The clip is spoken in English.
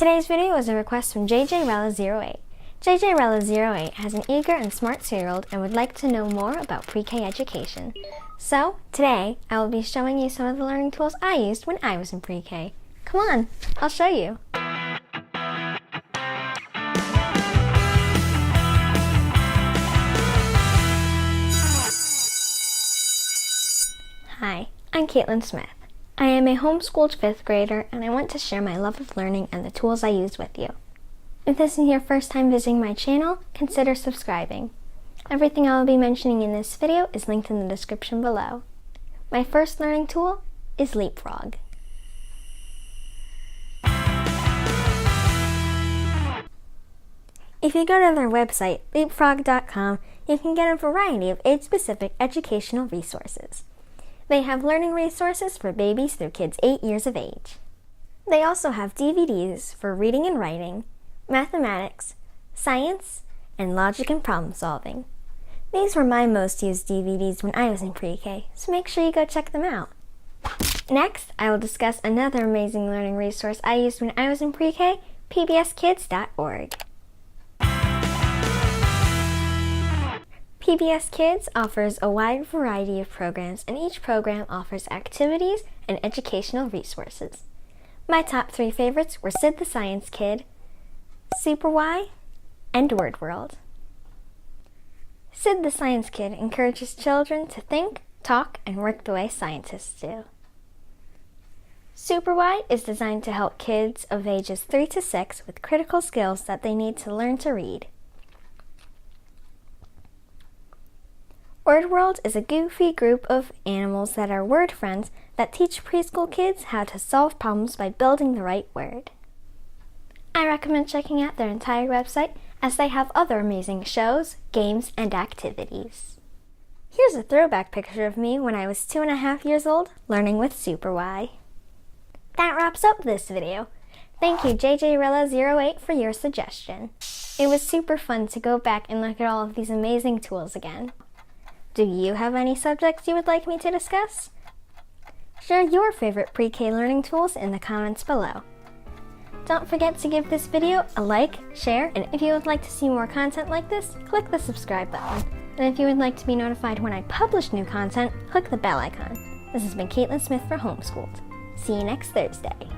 Today's video is a request from JJRella08. JJRella08 has an eager and smart 2-year-old and would like to know more about pre-K education. So, today, I will be showing you some of the learning tools I used when I was in pre-K. Come on, I'll show you. Hi, I'm Kaitlin Smith. I am a homeschooled 5th grader, and I want to share my love of learning and the tools I use with you. If this is your first time visiting my channel, consider subscribing. Everything I will be mentioning in this video is linked in the description below. My first learning tool is Leapfrog. If you go to their website, leapfrog.com, you can get a variety of age-specific educational resources. They have learning resources for babies through kids 8 years of age. They also have DVDs for reading and writing, mathematics, science, and logic and problem solving. These were my most used DVDs when I was in pre-K, so make sure you go check them out. Next, I will discuss another amazing learning resource I used when I was in pre-K, pbskids.org. PBS Kids offers a wide variety of programs, and each program offers activities and educational resources. My top 3 favorites were Sid the Science Kid, Super Why, and Word World. Sid the Science Kid encourages children to think, talk, and work the way scientists do. Super Why is designed to help kids of ages 3 to 6 with critical skills that they need to learn to read. Word World is a goofy group of animals that are word friends that teach preschool kids how to solve problems by building the right word. I recommend checking out their entire website as they have other amazing shows, games, and activities. Here's a throwback picture of me when I was 2.5 years old learning with Super Why. That wraps up this video. Thank you JJRella08 for your suggestion. It was super fun to go back and look at all of these amazing tools again. Do you have any subjects you would like me to discuss? Share your favorite pre-K learning tools in the comments below. Don't forget to give this video a like, share, and if you would like to see more content like this, click the subscribe button. And if you would like to be notified when I publish new content, click the bell icon. This has been Kaitlin Smith for HomeSchooled. See you next Thursday.